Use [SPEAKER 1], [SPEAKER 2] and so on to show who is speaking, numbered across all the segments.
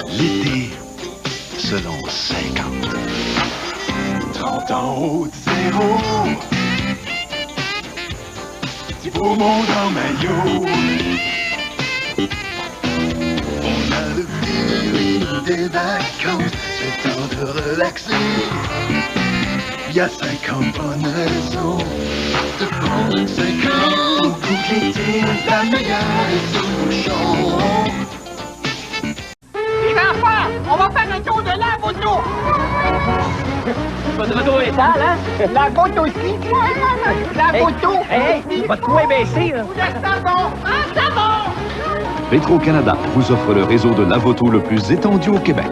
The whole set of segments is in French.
[SPEAKER 1] L'été selon 50. 30 ans haut de zéro. Du beau monde en maillot. On a le feeling des vacances. C'est temps de relaxer. Il y a 50 bonnes raisons de prendre 50. Pour l'été, la meilleure est sous le champ.
[SPEAKER 2] Les enfants, on va faire un tour de la moto. Votre moto est sale, hein? La moto aussi. La moto. Hey, votre toit est baissé, là. Le savon. Un savon.
[SPEAKER 3] Petro-Canada vous offre le réseau de lave-auto le plus étendu au Québec.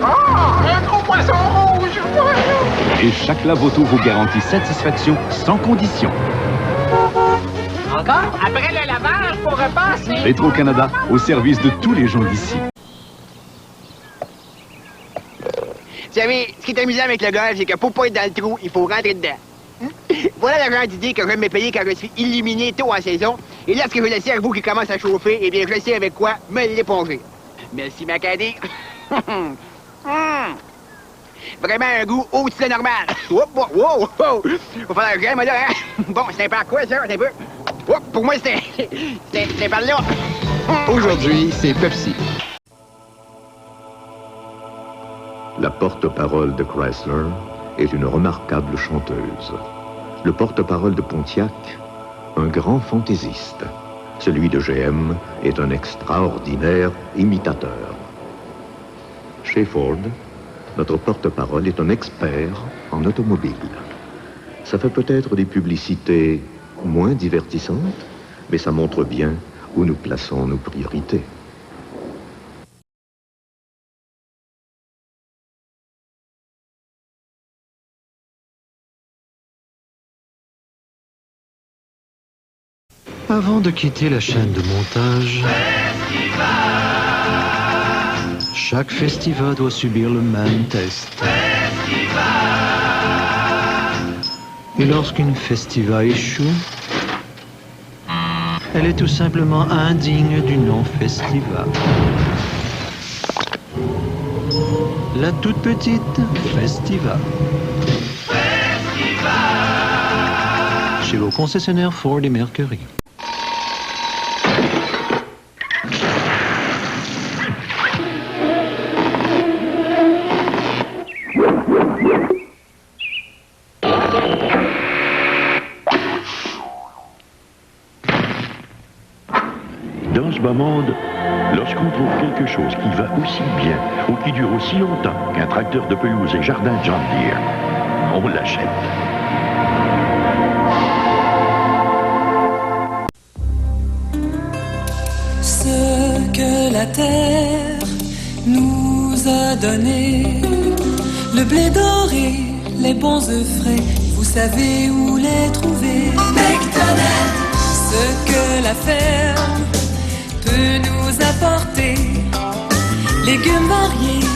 [SPEAKER 2] Oh, un gros poisson rouge.
[SPEAKER 3] Et chaque lave-auto vous garantit satisfaction sans condition.
[SPEAKER 2] Encore? Après le lavage, pour repasser.
[SPEAKER 3] Petro-Canada, au service de tous les gens d'ici.
[SPEAKER 4] Vous savez, ce qui est amusant avec le golf, c'est que pour pas être dans le trou, il faut rentrer dedans. Voilà la grande idée que j'aime me payer quand je suis illuminé tôt en saison. Et lorsque je le cerveau qui commence à chauffer, eh bien, je sais avec quoi me l'éponger. Merci, Macadie. Vraiment un goût au-dessus de normal. Wow. Faut faire un j'aime, là, hein? Bon, c'est par quoi, ça? C'est un peu... Pour moi, c'est par là.
[SPEAKER 5] Aujourd'hui, c'est Pepsi.
[SPEAKER 6] La porte-parole de Chrysler est une remarquable chanteuse. Le porte-parole de Pontiac, un grand fantaisiste. Celui de GM est un extraordinaire imitateur. Chez Ford, notre porte-parole est un expert en automobile. Ça fait peut-être des publicités moins divertissantes, mais ça montre bien où nous plaçons nos priorités.
[SPEAKER 7] Avant de quitter la chaîne de montage, chaque festival doit subir le même test. Et lorsqu'une festival échoue, elle est tout simplement indigne du nom festival. La toute petite festival. Chez vos concessionnaires Ford et Mercury.
[SPEAKER 8] Dans ce bas monde, lorsqu'on trouve quelque chose qui va aussi bien ou qui dure aussi longtemps qu'un tracteur de pelouse et jardin John Deere, on l'achète.
[SPEAKER 9] Ce que la terre nous a donné, le blé doré, les bons œufs frais, vous savez où les trouver. McDonald's, ce que la ferme peut nous apporter, légumes variés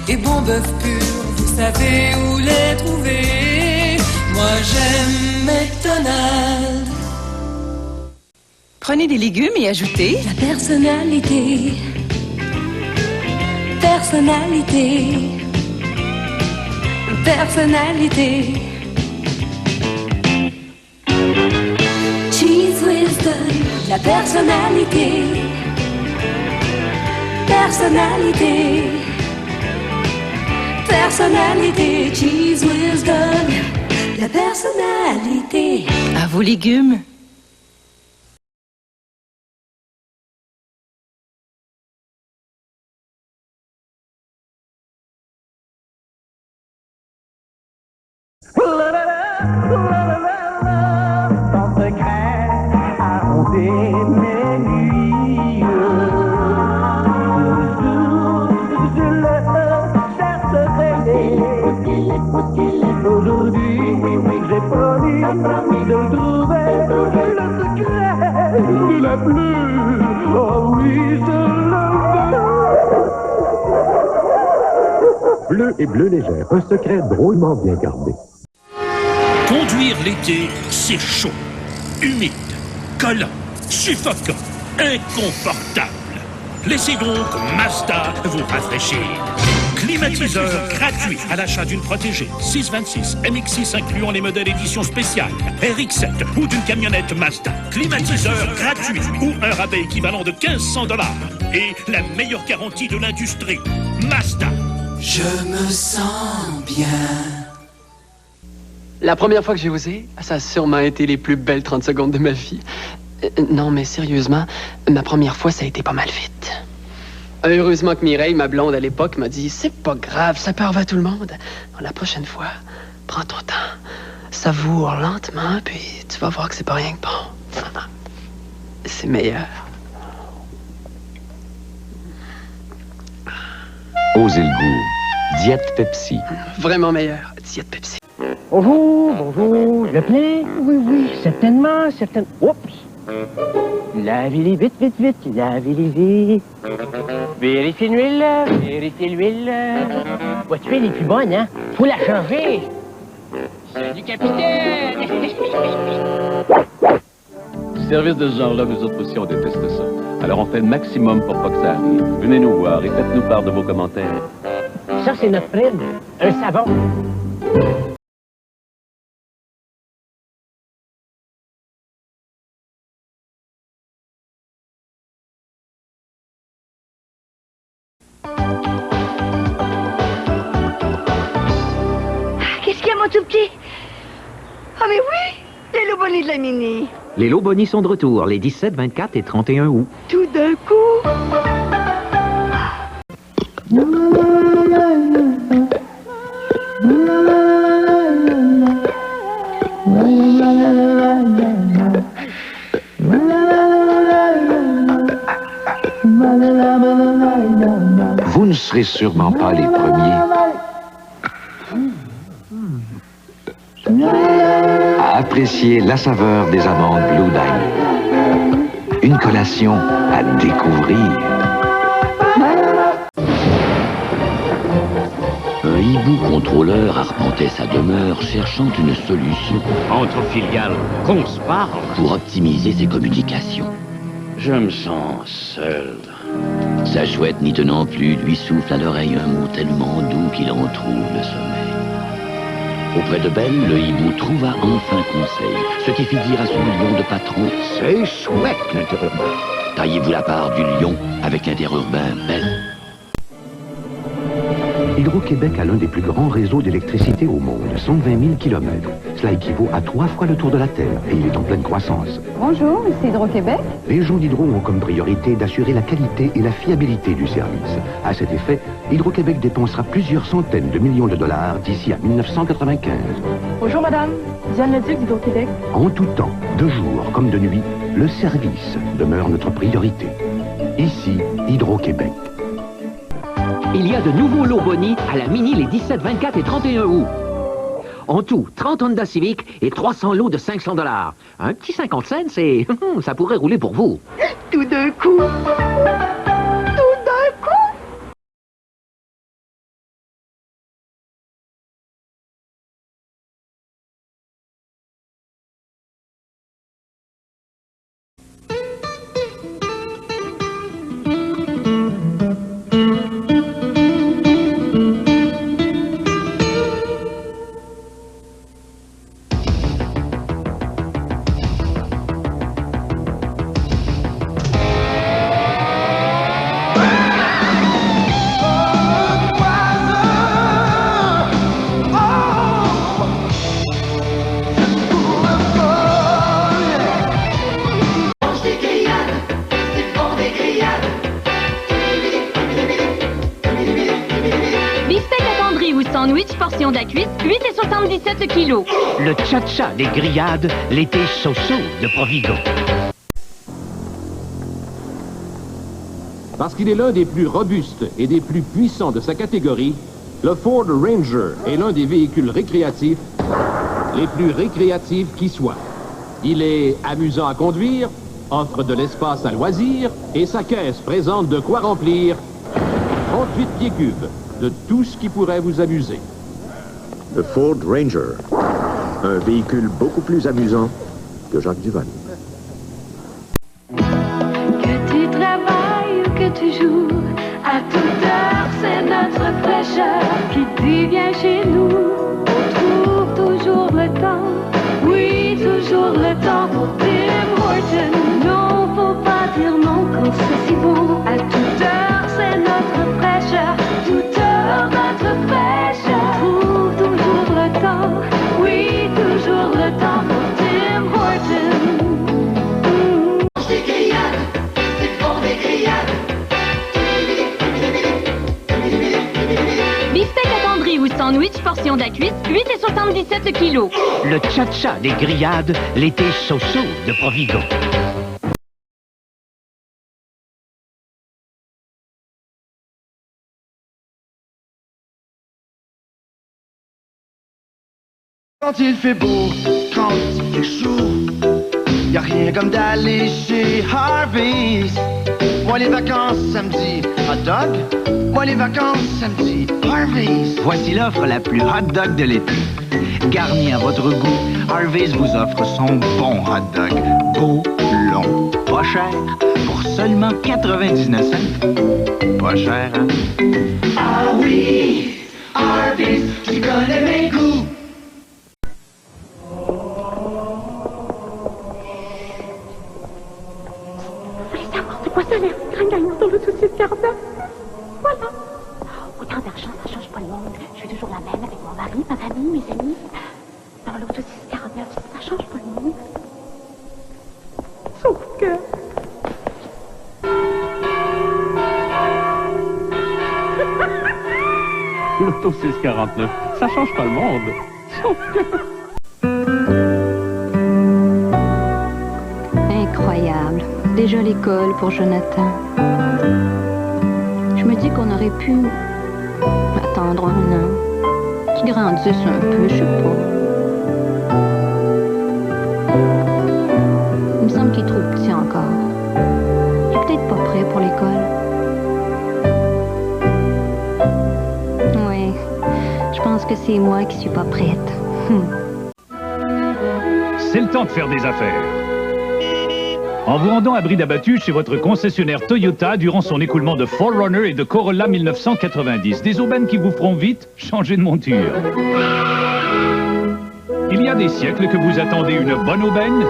[SPEAKER 9] et bon bœuf pur, vous savez où les trouver. Moi j'aime McDonald's.
[SPEAKER 10] Prenez des légumes et ajoutez
[SPEAKER 9] la personnalité. Personnalité. Personnalité. Cheese Wisdom, la personnalité. Personnalité. Personnalité. Cheese Wisdom, la personnalité.
[SPEAKER 10] à vos légumes.
[SPEAKER 2] Sans secret, arroser mes nuits. Je le chercherai. Aujourd'hui, j'ai promis de trouver le secret de la pluie. Oh oui, je le veux.
[SPEAKER 11] Bleu et bleu légère, un secret drôlement bien gardé.
[SPEAKER 12] Conduire l'été, c'est chaud, humide, collant, suffocant, inconfortable. Laissez donc Mazda vous rafraîchir. Climatiseur gratuit à l'achat d'une protégée 626 MX6 incluant les modèles édition spéciale RX7 ou d'une camionnette Mazda. Climatiseur gratuit ou un rabais équivalent de 1500 $. Et la meilleure garantie de l'industrie. Mazda.
[SPEAKER 9] Je me sens bien.
[SPEAKER 13] La première fois que j'ai osé, ça a sûrement été les plus belles 30 secondes de ma vie. Non, mais sérieusement, ma première fois, ça a été pas mal vite. Heureusement que Mireille, ma blonde à l'époque, m'a dit « C'est pas grave, ça peut arriver à tout le monde. La prochaine fois, prends ton temps, savoure lentement, puis tu vas voir que c'est pas rien que bon. C'est meilleur. »
[SPEAKER 3] Osez le goût. Diète Pepsi.
[SPEAKER 13] Vraiment meilleur. Diète Pepsi.
[SPEAKER 14] Bonjour, bonjour. Le plein? Oui, oui, certainement, certainement. Oups! Lavez-les vite, vite, vite. Lavez-les vite. Vérifiez l'huile, vérifiez l'huile. Votre huile est plus bonne, hein? Faut la changer. Salut, capitaine!
[SPEAKER 15] Du service de ce genre-là, nous autres aussi, on déteste ça. Alors on fait le maximum pour pas que ça arrive. Venez nous voir et faites-nous part de vos commentaires.
[SPEAKER 14] Ça, c'est notre prime. Un savon.
[SPEAKER 16] Qu'est-ce qu'il y a, mon tout petit? Ah, mais oui! Les lots bonnies de la Mini.
[SPEAKER 17] Les lots bonnies sont de retour, les 17, 24 et 31 août.
[SPEAKER 16] Tout d'un coup.
[SPEAKER 6] Vous ne serez sûrement pas les premiers à apprécier la saveur des amandes Blue Diamond. Une collation à découvrir.
[SPEAKER 18] Un hibou contrôleur arpentait sa demeure cherchant une solution.
[SPEAKER 19] Entre filiales, qu'on se parle.
[SPEAKER 18] Pour optimiser ses communications.
[SPEAKER 19] Je me sens seul.
[SPEAKER 18] Sa chouette n'y tenant plus lui souffle à l'oreille un mot tellement doux qu'il en trouve le sommeil. Auprès de Belle, le hibou trouva enfin conseil, ce qui fit dire à son lion de patron « C'est chouette, l'interurbain !» Taillez-vous la part du lion avec l'interurbain Belle.
[SPEAKER 11] Hydro-Québec a l'un des plus grands réseaux d'électricité au monde, 120 000 km. Cela équivaut à 3 fois le tour de la Terre et il est en pleine croissance.
[SPEAKER 20] Bonjour, ici Hydro-Québec.
[SPEAKER 11] Les gens d'Hydro ont comme priorité d'assurer la qualité et la fiabilité du service. À cet effet, Hydro-Québec dépensera plusieurs centaines de millions de dollars d'ici à 1995.
[SPEAKER 20] Bonjour madame, Diane Leduc d'Hydro-Québec.
[SPEAKER 11] En tout temps, de jour comme de nuit, le service demeure notre priorité. Ici, Hydro-Québec.
[SPEAKER 17] Il y a de nouveaux lots bonnies à la Mini les 17, 24 et 31 août. En tout, 30 Honda Civic et 300 lots de 500 $. Un petit 50 cents, c'est... ça pourrait rouler pour vous.
[SPEAKER 16] Tout d'un coup. Tout d'un coup.
[SPEAKER 21] Sandwich, portion de la cuisse, 8,77 kilos.
[SPEAKER 19] Le tcha-tcha des grillades, l'été so-so de Provigo.
[SPEAKER 22] Parce qu'il est l'un des plus robustes et des plus puissants de sa catégorie, le Ford Ranger est l'un des véhicules récréatifs les plus récréatifs qui soient. Il est amusant à conduire, offre de l'espace à loisir et sa caisse présente de quoi remplir 38 pieds cubes de tout ce qui pourrait vous amuser.
[SPEAKER 6] Le Ford Ranger, un véhicule beaucoup plus amusant que Jacques Duvalier.
[SPEAKER 9] Que tu travailles ou que tu joues fraîcheur qui dit viens chez nous. On trouve toujours le temps, oui, toujours le temps pour Tim Hortons. Non, faut pas dire non quand c'est si bon. À toute heure, c'est notre fraîcheur. Toute heure, notre fraîcheur. On trouve toujours le temps, oui, toujours le temps pour Tim Hortons.
[SPEAKER 2] Des grillades, c'est pour des grillades.
[SPEAKER 21] Beefsteak attendri ou sandwich, portion de la cuisse, 8,77 kg.
[SPEAKER 19] Le tcha-tcha des grillades, l'été so-so de Provigo.
[SPEAKER 2] Quand il fait beau, quand il fait chaud, y a rien comme d'aller chez Harvey's. Moi les vacances samedi, hot dog. Moi les vacances samedi, Harvey's.
[SPEAKER 1] Voici l'offre la plus hot dog de l'été. Garni à votre goût, Harvey's vous offre son bon hot dog. Beau, long, pas cher, pour seulement 99 cents. Pas cher, hein?
[SPEAKER 2] Ah oui, Harvey's, tu connais mes goûts.
[SPEAKER 4] C'est quoi ça, l'air grand gagnant dans le souci de Carda? Voilà. Autant d'argent, ça change pas le monde. Je suis toujours la même avec mon mari, ma famille, mes amis. Dans l'auto 649, ça change pas le monde. Sauf que...
[SPEAKER 15] L'auto 649, ça change pas le monde. Sauf que...
[SPEAKER 23] Incroyable. Déjà l'école pour Jonathan. Je me dis qu'on aurait pu attendre 1 an. Qu'il grandisse un peu, je sais pas. Il me semble qu'il est trop petit encore. Il est peut-être pas prêt pour l'école. Oui, je pense que c'est moi qui suis pas prête.
[SPEAKER 12] C'est le temps de faire des affaires. En vous rendant à Bride Abattu chez votre concessionnaire Toyota durant son écoulement de 4Runner et de Corolla 1990. Des aubaines qui vous feront vite changer de monture. Il y a des siècles que vous attendez une bonne aubaine?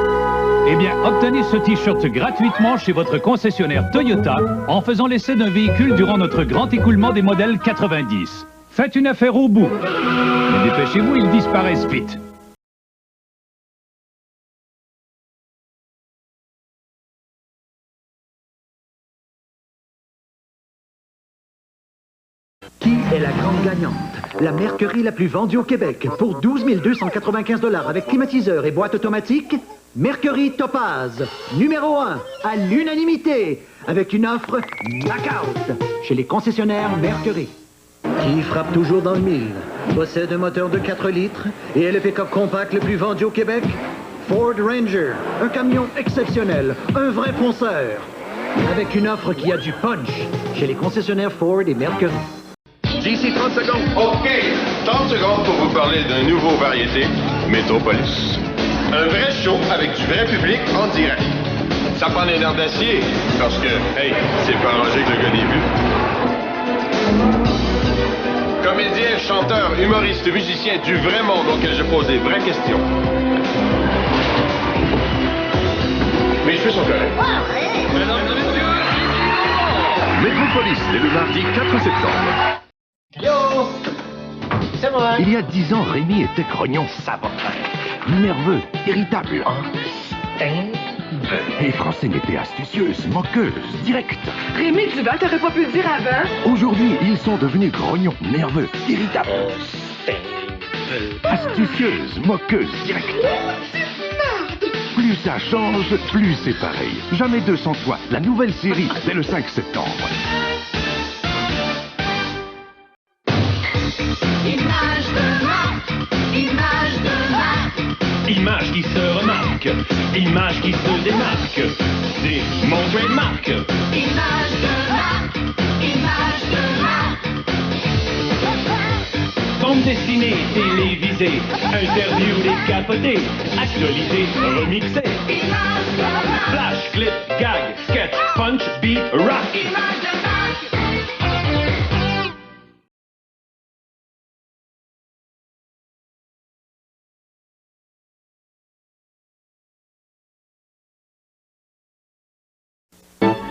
[SPEAKER 12] Eh bien, obtenez ce t-shirt gratuitement chez votre concessionnaire Toyota en faisant l'essai d'un véhicule durant notre grand écoulement des modèles 90. Faites une affaire au bout. Mais dépêchez-vous, ils disparaissent vite.
[SPEAKER 24] Qui est la grande gagnante? La Mercury la plus vendue au Québec pour 12 295 $ avec climatiseur et boîte automatique? Mercury Topaz, numéro 1, à l'unanimité, avec une offre blackout chez les concessionnaires Mercury. Qui frappe toujours dans le mille, possède un moteur de 4 litres et est le pick-up compact le plus vendu au Québec? Ford Ranger, un camion exceptionnel, un vrai fonceur, avec une offre qui a du punch chez les concessionnaires Ford et Mercury.
[SPEAKER 5] JC, 30 secondes. OK. 30 secondes pour vous parler d'un nouveau variété, Métropolis. Un vrai show avec du vrai public en direct. Ça prend des nerfs d'acier, parce que, hey, c'est pas arrangé que le gars des vues. Comédien, chanteur, humoriste, musicien du vrai monde auquel je pose des vraies questions. Mes cheveux sont corrects.
[SPEAKER 8] Métropolis, dès le mardi 4 septembre.
[SPEAKER 14] Yo! C'est moi!
[SPEAKER 8] Il y a 10 ans, Rémi était grognon, saboteur, nerveux, irritable. Et Francine était astucieuse, moqueuse, directe.
[SPEAKER 20] Rémi Duval, t'aurais pas pu le dire avant?
[SPEAKER 8] Aujourd'hui, ils sont devenus grognons, nerveux, irritables. Astucieuse, moqueuse, directe. Plus ça change, plus c'est pareil. Jamais 200 fois. La nouvelle série, dès le 5 septembre.
[SPEAKER 2] Image de marque, image de marque.
[SPEAKER 12] Image qui se remarque, image qui se démarque. C'est mon trademark.
[SPEAKER 2] Image de marque, image de marque.
[SPEAKER 12] Bande dessinée, télévisée, interview décapotée, actualité remixée. Flash, clip, gag, sketch, punch, beat, rock.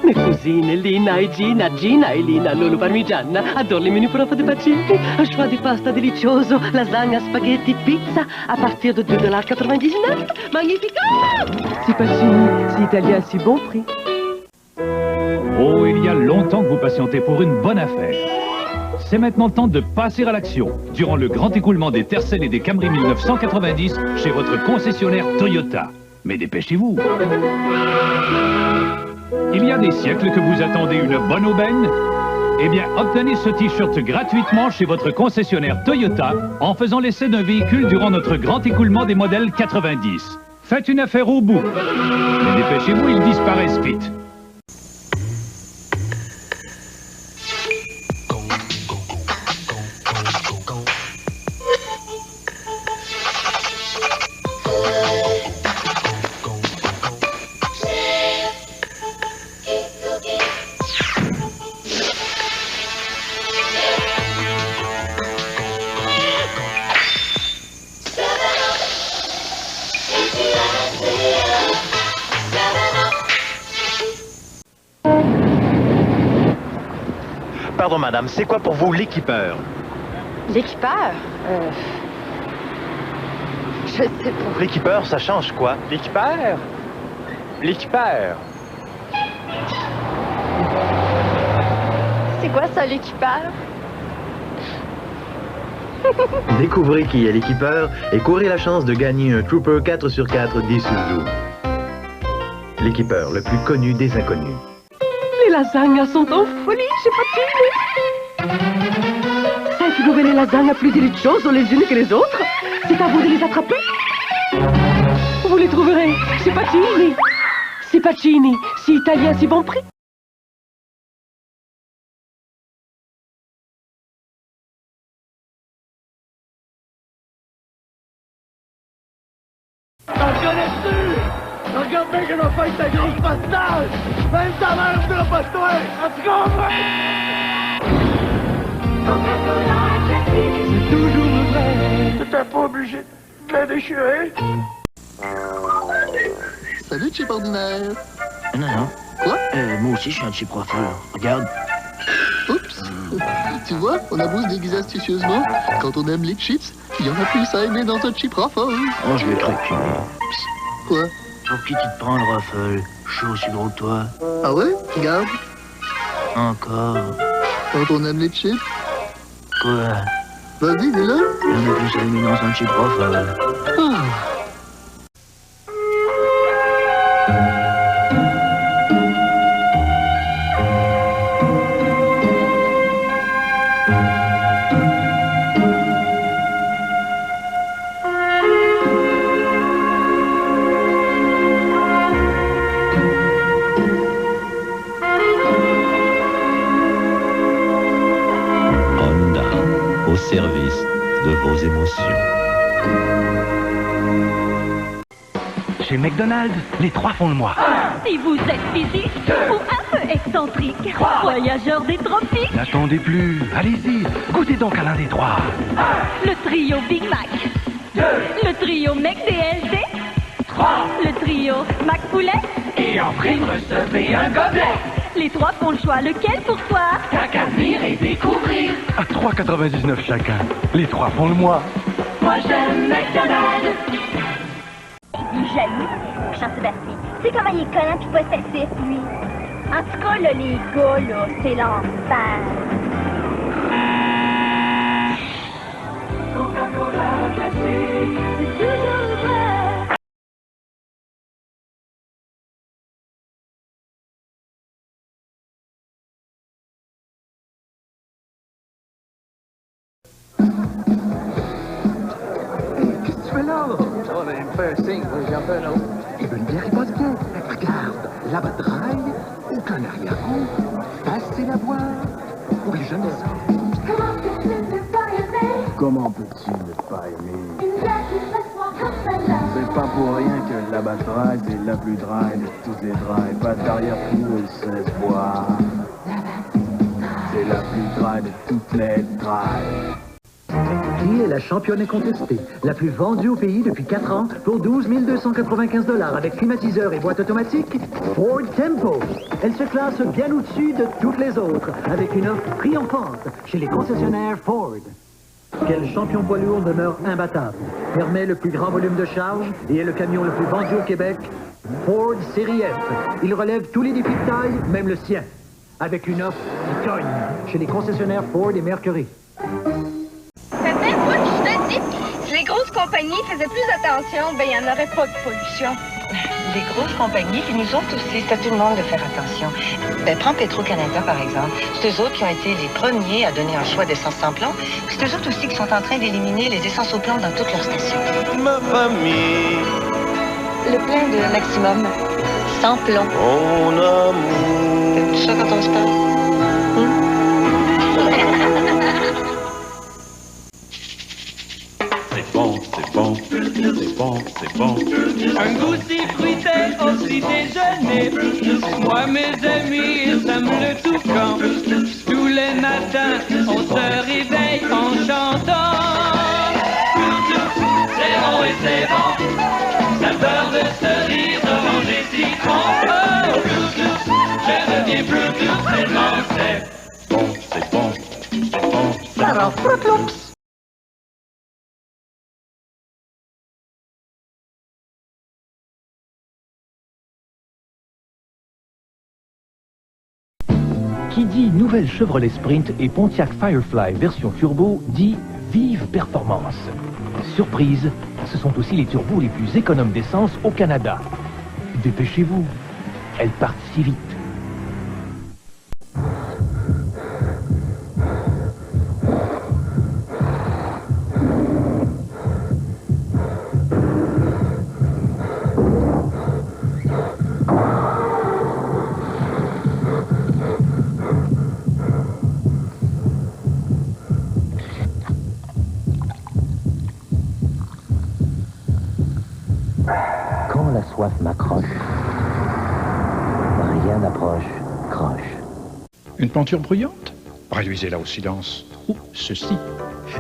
[SPEAKER 14] Mes cousines Lina e Gina, Gina e Lina, Lolo Parmigiana, adoro les menus propres de Pacini. Un choix de pasta delicioso, lasagna, spaghetti, pizza, à partir de $2,99. Magnifique! C'est Pacini, c'est italien, si bon prix.
[SPEAKER 3] Oh, il y a longtemps que vous patientez pour une bonne affaire. C'est maintenant le temps de passer à l'action, durant le grand écoulement des Tercel et des Camry 1990 chez votre concessionnaire Toyota. Mais dépêchez-vous. Il y a des siècles que vous attendez une bonne aubaine? Eh bien, obtenez ce t-shirt gratuitement chez votre concessionnaire Toyota en faisant l'essai d'un véhicule durant notre grand écoulement des modèles 90. Faites une affaire au bout. Mais dépêchez-vous, ils disparaissent vite.
[SPEAKER 7] Pardon, madame, c'est quoi pour vous l'équipeur?
[SPEAKER 16] L'équipeur? Je sais pas.
[SPEAKER 7] L'équipeur, ça change quoi?
[SPEAKER 14] L'équipeur? L'équipeur?
[SPEAKER 16] C'est quoi ça, l'équipeur?
[SPEAKER 7] Découvrez qui est l'équipeur et courez la chance de gagner un Trooper 4x4 d'Isuzu. L'équipeur le plus connu des inconnus.
[SPEAKER 14] Les lasagnes sont en folie, j'ai pas tué. Savez-vous trouver les lasagnes plus délicieuses les unes que les autres? C'est à vous de les attraper. Vous les trouverez, c'est Pacini. C'est Pacini, c'est italien, c'est bon prix.
[SPEAKER 2] T'en connais-tu? Regarde bien que l'on fait ta grosse pastage! Même ta mère ne dira pas de toi! En tout cas, c'est toujours vrai! T'étais pas obligé de la déchirer?
[SPEAKER 10] Salut, chip ordinaire!
[SPEAKER 13] Non, non.
[SPEAKER 10] Quoi?
[SPEAKER 13] Moi aussi, je suis un chip coiffeur. Regarde.
[SPEAKER 10] Oups! Tu vois, on a beau se déguiser astucieusement. Quand on aime les chips, il y en a plus à aimer dans un chip Ruffle.
[SPEAKER 13] Oh, je vais te reculer.
[SPEAKER 10] Quoi?
[SPEAKER 13] Pour qui tu te prends le Ruffle? Je suis aussi gros que toi.
[SPEAKER 10] Ah ouais? Regarde.
[SPEAKER 13] Encore.
[SPEAKER 10] Quand on aime les chips.
[SPEAKER 13] Quoi?
[SPEAKER 10] Vas-y, dis-le.
[SPEAKER 13] Il y en a plus à aimer dans un chip Ruffle.
[SPEAKER 10] Ah.
[SPEAKER 6] Au service de vos émotions.
[SPEAKER 19] Chez McDonald's, les trois font le mois.
[SPEAKER 21] Si vous êtes physique ou un peu excentrique, voyageur des tropiques,
[SPEAKER 19] N'attendez plus, allez-y, goûtez donc à l'un des trois.
[SPEAKER 21] le trio Big Mac, le trio McDLD, le trio Mac Poulet,
[SPEAKER 2] Et en prime, recevez un gobelet!
[SPEAKER 21] les trois font le choix. Lequel pour toi?
[SPEAKER 2] T'as qu'à venir et découvrir!
[SPEAKER 19] À 3,99 chacun. Les trois font le mois.
[SPEAKER 2] Moi j'aime McDonald's!
[SPEAKER 4] Il est jaloux, Jean-Sébastien. Tu sais comment il est collant pis possessif, lui. En tout cas, là, les gars, là, c'est l'enfer.
[SPEAKER 2] Coca-Cola classique,
[SPEAKER 4] c'est toujours vrai.
[SPEAKER 24] Qu'est-ce que tu fais là?
[SPEAKER 25] Oh, mais il me fait un signe, j'en fais un autre.
[SPEAKER 24] Une bière, il passe bien. Regarde, là-bas de rail, aucun arrière-goût. Facile à boire. Oui, jamais ça.
[SPEAKER 25] Comment peux-tu ne pas aimer? C'est pas pour rien que la battraille, c'est la plus dry de toutes les dry. Pas d'arrière-goût et sans espoir. C'est la plus dry de toutes les dry.
[SPEAKER 24] Qui est la championne incontestée, la plus vendue au pays depuis 4 ans pour 12 295 $ avec climatiseur et boîte automatique? Ford Tempo. Elle se classe bien au-dessus de toutes les autres avec une offre triomphante chez les concessionnaires Ford. Quel champion poids lourd demeure imbattable, permet le plus grand volume de charge et est le camion le plus vendu au Québec? Ford Série F. Il relève tous les défis de taille, même le sien, avec une offre qui cogne chez les concessionnaires Ford et Mercury.
[SPEAKER 16] Ça fait 20 fois que je te dis, si les grosses compagnies faisaient plus attention, ben il n'y en aurait pas de pollution.
[SPEAKER 9] Les grosses compagnies, puis nous autres aussi, c'est à tout le monde de faire attention. Ben, prends Petro-Canada, par exemple. C'est eux autres qui ont été les premiers à donner un choix d'essence sans plomb. Puis c'est eux autres aussi qui sont en train d'éliminer les essences au plomb dans toutes leurs stations.
[SPEAKER 5] Ma famille.
[SPEAKER 9] Le plein de Maximum, sans plomb.
[SPEAKER 5] Mon amour.
[SPEAKER 9] C'est tout ça quand on se parle.
[SPEAKER 8] C'est bon, c'est bon, c'est bon, c'est bon.
[SPEAKER 11] Un goût si fruité au petit déjeuner. Moi, mes amis, ça me le toucan. Tous les matins, on se réveille en chantant. C'est bon et c'est bon. Saveur de cerise, orange et citron. Oh, je deviens Bluetooth tellement c'est
[SPEAKER 8] bon, c'est bon, c'est bon.
[SPEAKER 11] Ça va, Fruit Loops.
[SPEAKER 17] Qui dit nouvelle Chevrolet Sprint et Pontiac Firefly version turbo dit vive performance. Surprise, ce sont aussi les turbos les plus économes d'essence au Canada. Dépêchez-vous, elles partent si vite. Quand la soif m'accroche, rien n'approche, croche.
[SPEAKER 18] Une peinture bruyante? Réduisez-la au silence. Ou ceci.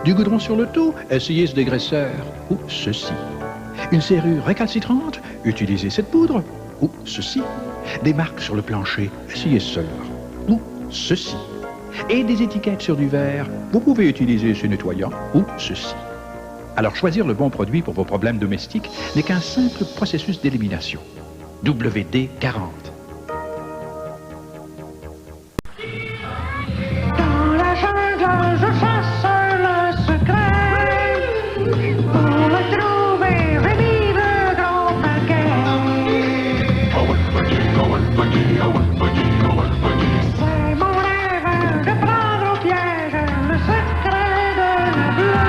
[SPEAKER 18] Du goudron sur le dos? Essayez ce dégraisseur. Ou ceci. Une serrure récalcitrante? Utilisez cette poudre. Ou ceci. Des marques sur le plancher? Essayez cela. Ou ceci. Et des étiquettes sur du verre? Vous pouvez utiliser ce nettoyant. Ou ceci. Alors choisir le bon produit pour vos problèmes domestiques n'est qu'un simple processus d'élimination. WD-40.
[SPEAKER 11] Dans la jungle, je chasse le secret. Pour le trouver, revive le grand paquet. C'est mon rêve de prendre au piège le secret de la bleu.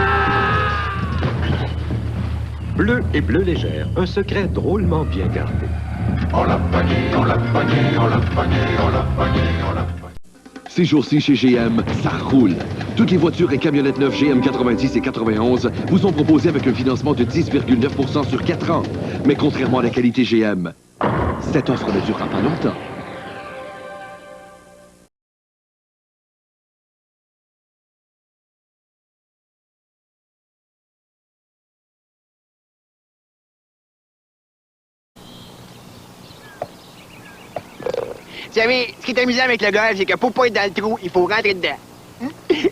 [SPEAKER 22] Bleu et bleu légère, un secret drôlement bien gardé.
[SPEAKER 5] On l'a pogné, on l'a pogné, on l'a pogné, on l'a pogné, on l'a pogné.
[SPEAKER 26] Ces jours-ci chez GM, ça roule. Toutes les voitures et camionnettes neuves GM 90 et 91 vous sont proposées avec un financement de 10,9% sur 4 ans. Mais contrairement à la qualité GM, cette offre ne durera pas longtemps.
[SPEAKER 27] Vous savez, ce qui est amusant avec le golf, c'est que pour pas être dans le trou, il faut rentrer dedans.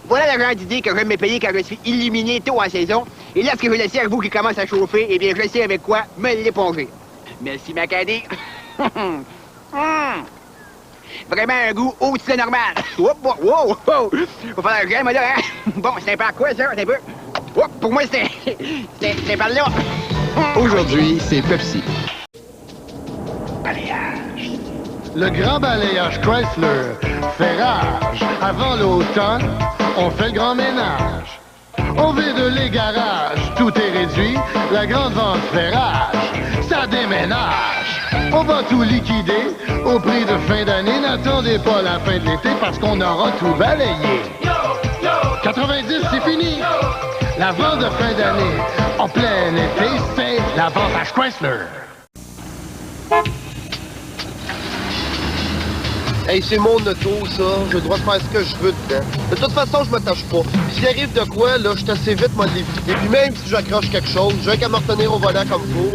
[SPEAKER 27] Voilà la grande idée que j'aime me payer quand je suis illuminé tôt en saison. Et lorsque je le cerveau qui commence à chauffer, eh bien, je sais avec quoi me l'éponger. Merci, Macadé. Vraiment un goût au-dessus de normal. Wow, wow, wow. Faut faire un j'aime, là, hein? Bon, c'est par quoi, ça? C'est un peu... Pour moi, c'est par là.
[SPEAKER 28] Aujourd'hui, c'est Pepsi.
[SPEAKER 5] Balayage.
[SPEAKER 29] Le grand balayage Chrysler fait rage. Avant l'automne, on fait le grand ménage. On vide les garages, tout est réduit. La grande vente fait rage, ça déménage. On va tout liquider au prix de fin d'année. N'attendez pas la fin de l'été parce qu'on aura tout balayé. 90, c'est fini. La vente de fin d'année en plein été, c'est la vente à Chrysler.
[SPEAKER 1] Hey, c'est mon auto, ça. J'ai le droit de faire ce que je veux dedans. De toute façon, je m'attache pas. S'il arrive de quoi, là, je suis assez vite, moi, de l'éviter. Puis même si j'accroche quelque chose, j'ai qu'à me retenir au volant comme faut.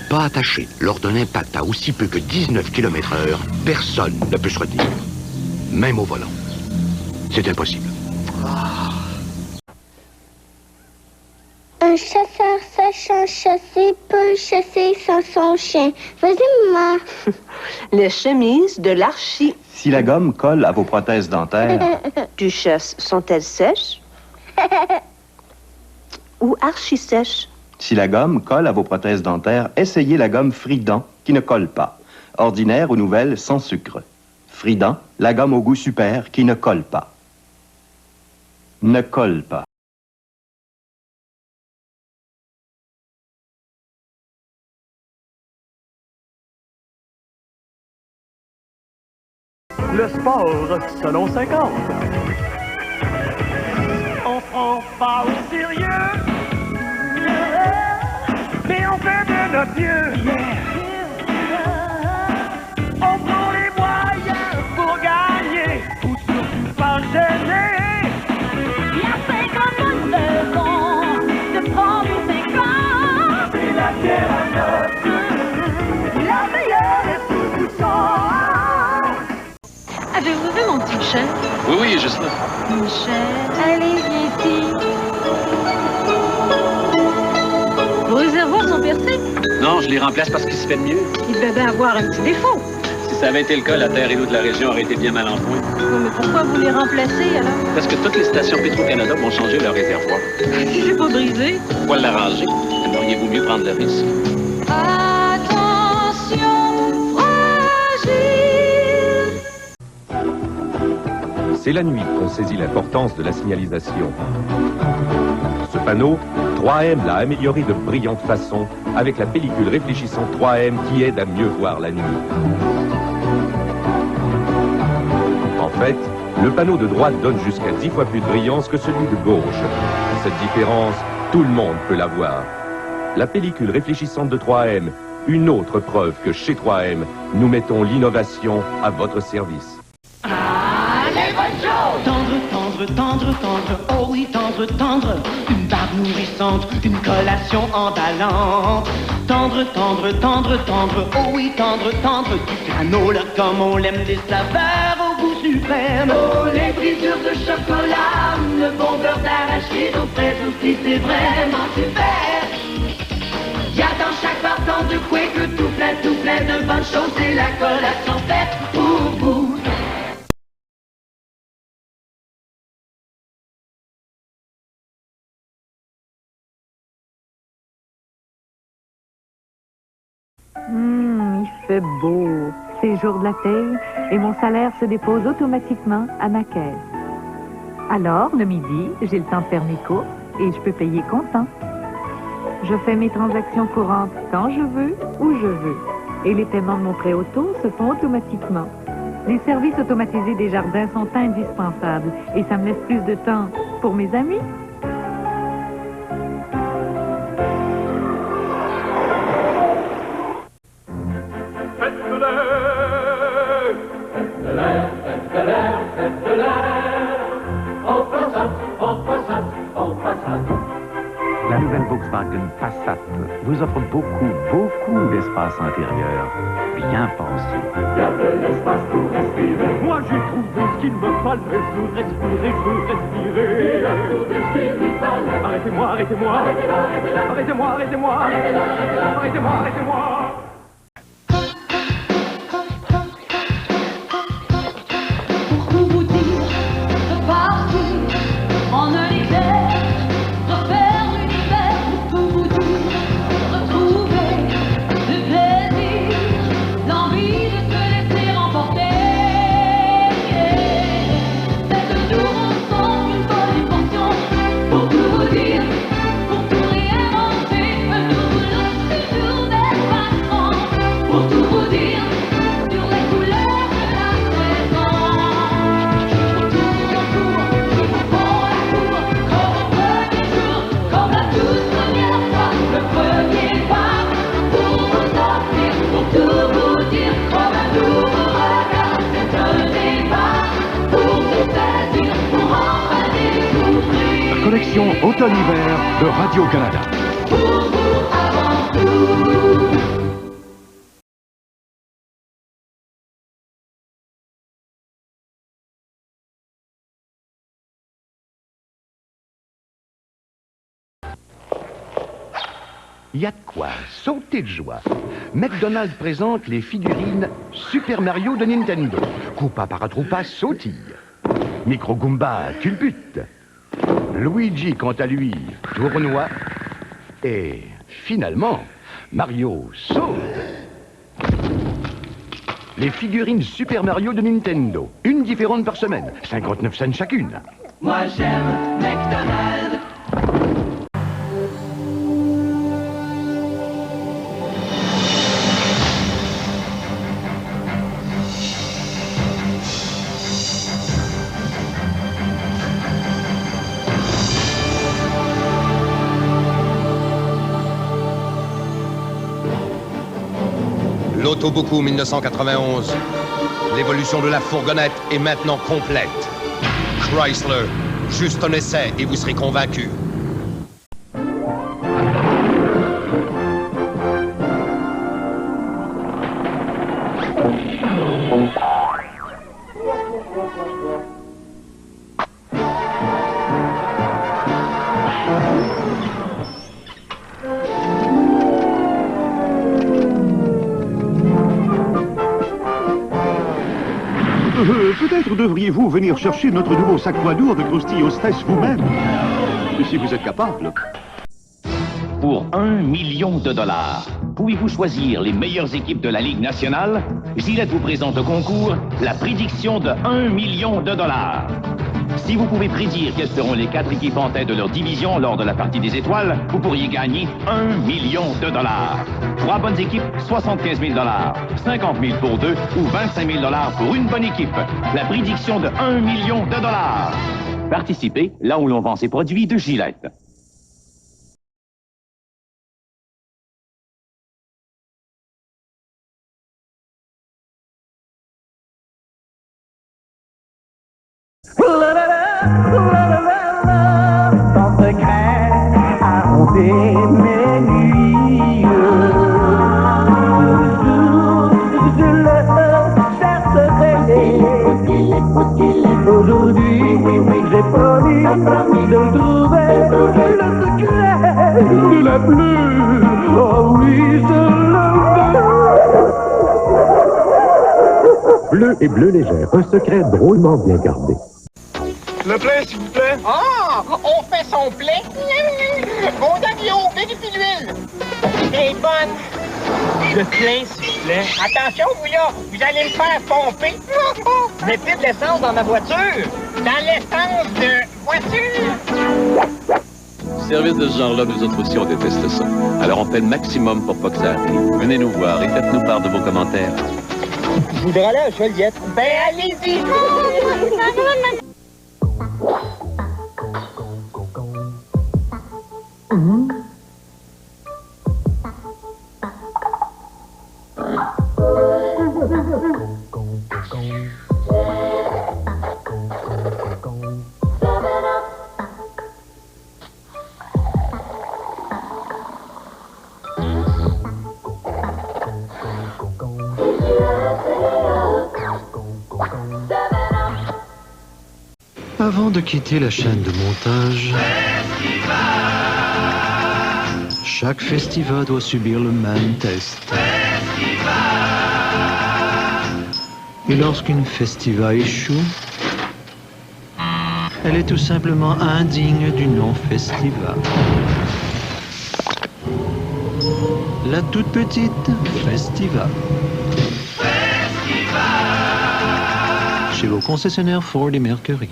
[SPEAKER 19] Pas attaché lors d'un impact à aussi peu que 19 km/h, personne ne peut se retenir. Même au volant. C'est impossible.
[SPEAKER 3] Un chasseur sachant chasser peut chasser sans son chien. Vas-y, maman.
[SPEAKER 7] Les chemises de l'archi.
[SPEAKER 12] Si la gomme colle à vos prothèses dentaires...
[SPEAKER 7] Duchesse, sont-elles sèches? Ou archi-sèches?
[SPEAKER 12] Si la gomme colle à vos prothèses dentaires, essayez la gomme Frident, qui ne colle pas. Ordinaire ou nouvelle, sans sucre. Frident, la gomme au goût super, qui ne colle pas. Ne colle pas.
[SPEAKER 13] Le sport selon 50. On prend pas au sérieux, mais on fait de notre mieux. On prend les moyens pour gagner, ou surtout pas gêner.
[SPEAKER 21] La 50 raison de prendre une 50.
[SPEAKER 13] C'est la guerre à notre, la meilleure est sous bouchon.
[SPEAKER 21] Avez-vous vu mon petit Michel?
[SPEAKER 14] Oui, oui, juste là.
[SPEAKER 21] Michel, allez, viens ici. Vos réservoirs sont percés?
[SPEAKER 14] Non, je les remplace parce qu'il se fait de mieux.
[SPEAKER 21] Il devait bien avoir un petit défaut.
[SPEAKER 14] Si ça avait été le cas, la terre et l'eau de la région auraient été bien mal en point.
[SPEAKER 21] Oui, mais pourquoi vous les remplacez, alors?
[SPEAKER 14] Parce que toutes les stations Petro-Canada vont changer leur réservoir.
[SPEAKER 21] Si c'est pas brisé.
[SPEAKER 14] Pourquoi l'arranger? Aimeriez-vous mieux prendre le risque?
[SPEAKER 21] Attention, fragile.
[SPEAKER 15] C'est la nuit qu'on saisit l'importance de la signalisation. Ce panneau, 3M l'a amélioré de brillante façon avec la pellicule réfléchissante 3M qui aide à mieux voir la nuit. En fait, le panneau de droite donne jusqu'à 10 fois plus de brillance que celui de gauche. Cette différence, tout le monde peut la voir. La pellicule réfléchissante de 3M, une autre preuve que chez 3M, nous mettons l'innovation à votre service.
[SPEAKER 11] Tendre, tendre, tendre, tendre, oh oui, tendre, tendre, une barbe nourrissante, une collation emballante. Tendre, tendre, tendre, tendre, oh oui, tendre, tendre, du granola comme on l'aime, des saveurs au goût suprême. Oh, les brisures de chocolat, le bon beurre d'arachide aux fraises aussi, c'est vraiment super. Y'a dans chaque partant de Quaker tout plein de bonnes choses, c'est la collation faite pour vous.
[SPEAKER 20] Il fait beau. C'est jour de la paye et mon salaire se dépose automatiquement à ma caisse. Alors, le midi, j'ai le temps de faire mes courses et je peux payer comptant. Je fais mes transactions courantes quand je veux, où je veux. Et les paiements de mon prêt auto se font automatiquement. Les services automatisés des jardins sont indispensables et ça me laisse plus de temps pour mes amis.
[SPEAKER 23] La nouvelle Volkswagen Passat vous offre beaucoup d'espace intérieur. Bien pensé.
[SPEAKER 13] Il y a de l'espace pour respirer. Moi j'ai trouvé ce qu'il me fallait. Je veux respirer, je veux respirer. Il y a tout de ce qu'il lui fallait. Arrêtez-moi, arrêtez-moi. Arrêtez-moi, arrêtez-moi. Arrêtez-moi, arrêtez-moi.
[SPEAKER 21] Pour vous dire de partir en un éclair, refaire l'univers, pour tout vous dire, retrouver le plaisir, l'envie de se laisser emporter. C'est toujours ensemble une bonne émotion, pour tout vous dire, pour tout réinventer, un nouveau look, toujours d'espace.
[SPEAKER 23] collection automne-hiver de Radio-Canada.
[SPEAKER 26] Il y a de quoi sauter de joie. McDonald's présente les figurines Super Mario de Nintendo. Koopa Paratroopa sautille. Micro Goomba culbute. Luigi, quant à lui, tournoie. Et finalement, Mario saute. Les figurines Super Mario de Nintendo. Une différente par semaine. 59 cents chacune.
[SPEAKER 11] Moi j'aime McDonald's.
[SPEAKER 2] L'Autobuku 1991. L'évolution de la fourgonnette est maintenant complète. Chrysler, juste un essai et vous serez convaincu.
[SPEAKER 4] Peut-être devriez-vous venir chercher notre nouveau sac poids lourd de croustilles hostess vous-même, si vous êtes capable.
[SPEAKER 6] Pour 1 million de dollars, pouvez-vous choisir les meilleures équipes de la Ligue nationale? Gillette vous présente au concours la prédiction de 1 million de dollars. Si vous pouvez prédire quelles seront les 4 équipes en tête de leur division lors de la partie des étoiles, vous pourriez gagner 1 million de dollars. 3 bonnes équipes, 75 000 dollars. 50 000 pour 2 ou 25 000 dollars pour une bonne équipe. La prédiction de 1 million de dollars. Participez là où l'on vend ses produits de Gillette.
[SPEAKER 11] Dans ce crâne à hanter mes nuits. Je le chercherai. Aujourd'hui, j'ai promis de trouver le secret de la pluie. Oh oui, je le veux.
[SPEAKER 23] Bleu et bleu légère, un secret drôlement bien gardé.
[SPEAKER 27] Le plein, s'il vous plaît. Ah! On fait son plein. Bon d'avion, vérifie l'huile. Elle est bonne. Le plein, s'il vous plaît. Attention, vous là, vous allez me faire pomper. Mettez de l'essence dans ma voiture. Dans l'essence de voiture.
[SPEAKER 14] Service de ce genre-là, nous autres aussi, on déteste ça. Alors on fait le maximum pour pas que ça arrive. Venez nous voir et faites-nous part de vos commentaires.
[SPEAKER 27] Je voudrais aller à Joliette. Ben, allez-y.
[SPEAKER 8] Avant de quitter la chaîne de montage, chaque festival doit subir le même test. Et lorsqu'une festival échoue, elle est tout simplement indigne du nom festival. La toute petite festival. Chez vos concessionnaires Ford et Mercury.